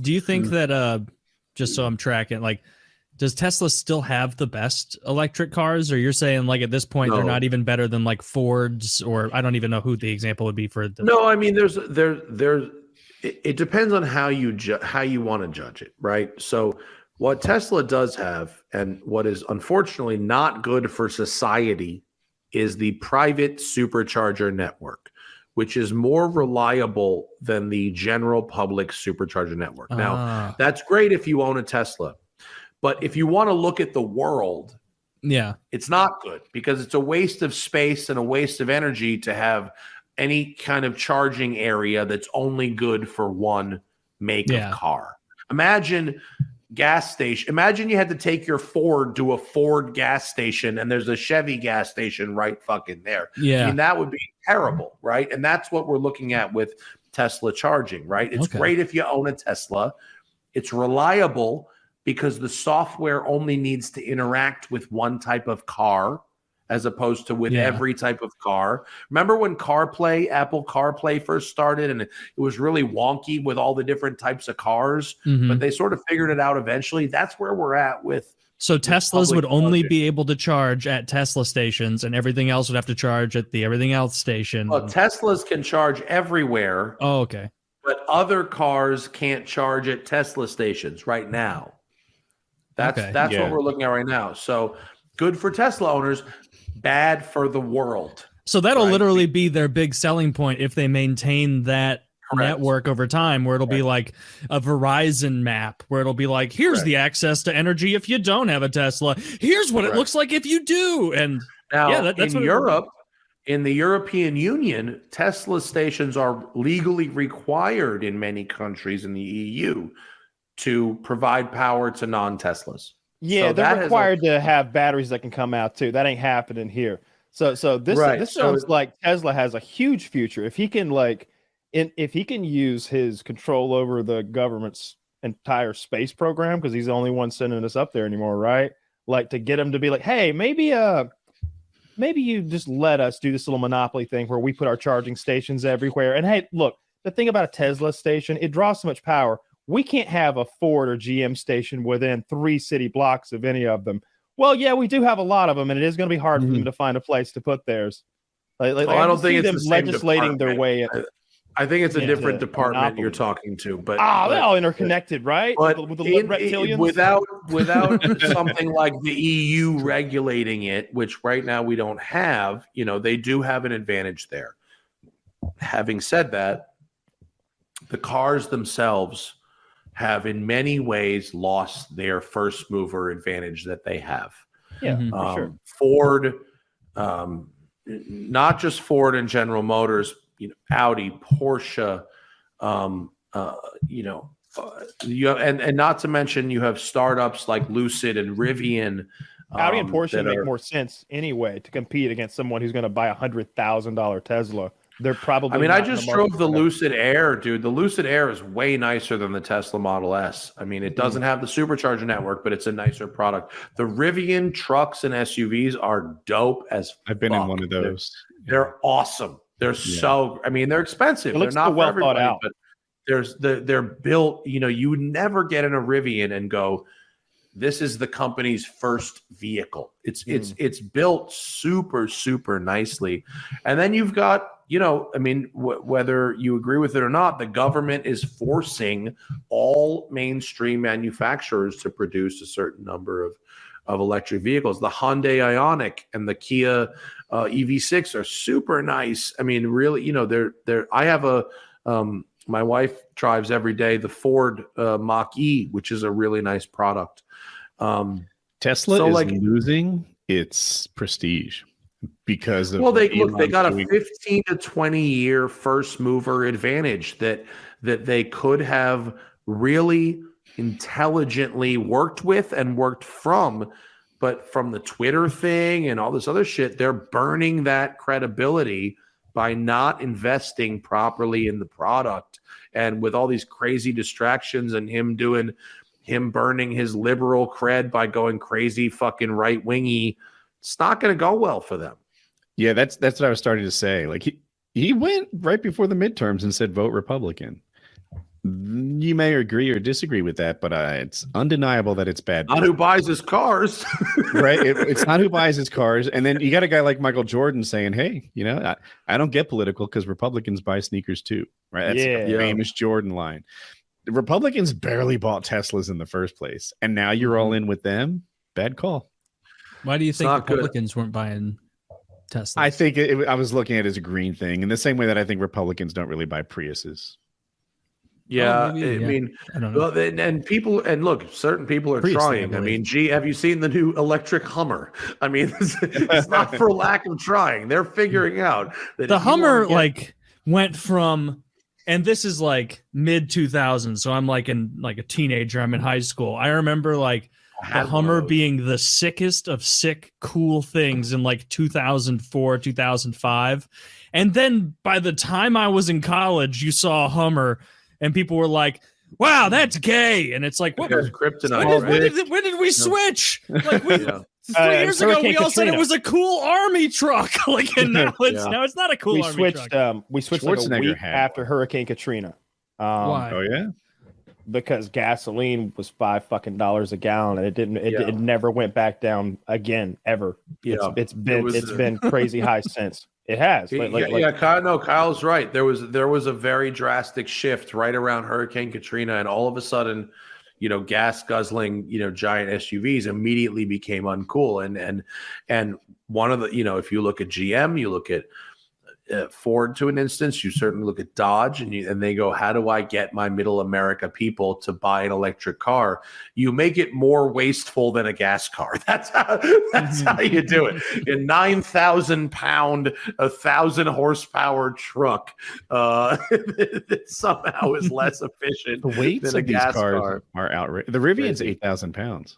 Do you think that just so I'm tracking, like, does Tesla still have the best electric cars, or you're saying like at this point they're No. not even better than like Ford's, or I don't even know who the example would be for the. No, I mean it depends on how you want to judge it, right? So what Tesla does have, and what is unfortunately not good for society, is the private supercharger network, which is more reliable than the general public supercharger network. Now, Ah, that's great if you own a Tesla, but if you want to look at the world, yeah, it's not good because it's a waste of space and a waste of energy to have any kind of charging area that's only good for one make of yeah, car. Imagine gas station. Imagine you had to take your Ford to a Ford gas station and there's a Chevy gas station right fucking there. I yeah. mean, that would be terrible, right? And that's what we're looking at with Tesla charging, right? It's Okay. great if you own a Tesla. It's reliable because the software only needs to interact with one type of car as opposed to with Yeah. every type of car. Remember when Apple CarPlay first started and it was really wonky with all the different types of cars, but they sort of figured it out eventually. That's where we're at with So Teslas would public only charging. be able to charge at Tesla stations, and everything else would have to charge at the everything else station. Well, Teslas can charge everywhere, Oh, okay. but other cars can't charge at Tesla stations right now. That's Okay. what we're looking at right now. So good for Tesla owners, bad for the world. So that'll Right. literally be their big selling point if they maintain that Correct. network over time, where it'll be like a Verizon map, where it'll be like, here's Correct. the access to energy if you don't have a Tesla. Here's what it looks like if you do. And Now, yeah, that's in what Europe, in the European Union, Tesla stations are legally required in many countries in the EU to provide power to non-Teslas. Yeah, So they're that has required to have batteries that can come out too. That ain't happening here. So this Right. this So sounds like Tesla has a huge future if he can if he can use his control over the government's entire space program, because he's the only one sending us up there anymore, right? Like to get him to be like, hey, maybe you just let us do this little monopoly thing where we put our charging stations everywhere. And hey, look, the thing about a Tesla station, it draws so much power. We can't have a Ford or GM station within 3 city blocks of any of them. Well, yeah, we do have a lot of them, and it is going to be hard for them to find a place to put theirs. I don't think it's them the same legislating their way. I think it's a different into department monopoly. you're talking to, but They're all interconnected, right? But with the reptilians. without something like the EU regulating it, which right now we don't have, they do have an advantage there. Having said that, the cars themselves have in many ways lost their first mover advantage that they have. Yeah, for sure. Ford, not just Ford and General Motors, Audi, Porsche, you have, and not to mention you have startups like Lucid and Rivian. Audi and Porsche make more sense anyway to compete against someone who's going to buy $100,000 Tesla. They're probably. I mean, I just drove the Lucid Air, dude. The Lucid Air is way nicer than the Tesla Model S. I mean, it doesn't have the supercharger network, but it's a nicer product. The Rivian trucks and SUVs are dope as I've been fuck. in one of those. They're awesome. They're so. I mean, they're expensive. They're not well for everybody, thought out. but they're built. You would never get in a Rivian and go, this is the company's first vehicle. It's built super, super nicely. And then you've got, whether you agree with it or not, the government is forcing all mainstream manufacturers to produce a certain number of electric vehicles. The Hyundai Ioniq and the Kia EV6 are super nice. I mean, really, I have my wife drives every day the Ford Mach-E, which is a really nice product. Tesla is losing its prestige because of they got a 15 to 20 year first mover advantage that they could have really intelligently worked with and worked from, but from the Twitter thing and all this other shit, they're burning that credibility by not investing properly in the product. And with all these crazy distractions and him burning his liberal cred by going crazy fucking right wingy, it's not going to go well for them. Yeah, that's what I was starting to say. Like he went right before the midterms and said vote Republican. You may agree or disagree with that, but it's undeniable that it's bad. Not who buys his cars. Right? It's not who buys his cars. And then you got a guy like Michael Jordan saying, hey, I don't get political because Republicans buy sneakers too. Right? That's a famous Jordan line. The Republicans barely bought Teslas in the first place. And now you're all in with them. Bad call. Why do you think Republicans weren't buying Teslas? I think I was looking at it as a green thing in the same way that I think Republicans don't really buy Priuses. Yeah, I mean, I don't know. and look, certain people are trying. I mean, have you seen the new electric Hummer? I mean, it's not for lack of trying. They're figuring out that the Hummer went from, and this is like mid 2000s, so I'm like a teenager. I'm in high school. I remember like the Hummer being the sickest of sick, cool things in like 2004, 2005, and then by the time I was in college, you saw a Hummer. And people were like, "Wow, that's gay," and it's like, "What? Kryptonite? When did we switch? Like, 3 years ago, we all said it was a cool army truck. Like, and now it's not a cool army truck. We switched like a week after Hurricane Katrina. Why? Oh yeah, because gasoline was $5 a gallon, and it never went back down again ever. Yeah, it's been crazy high since. It has. Kyle's right. There was a very drastic shift right around Hurricane Katrina, and all of a sudden, gas guzzling, giant SUVs immediately became uncool. And one of the, if you look at GM, you look at Ford to an instance, you certainly look at Dodge, and they go, how do I get my middle America people to buy an electric car? You make it more wasteful than a gas car. That's how you do it. A 9,000 pound, 1,000 horsepower truck that somehow is less efficient. The weights than of these cars are outrageous. The Rivian's 8,000 pounds.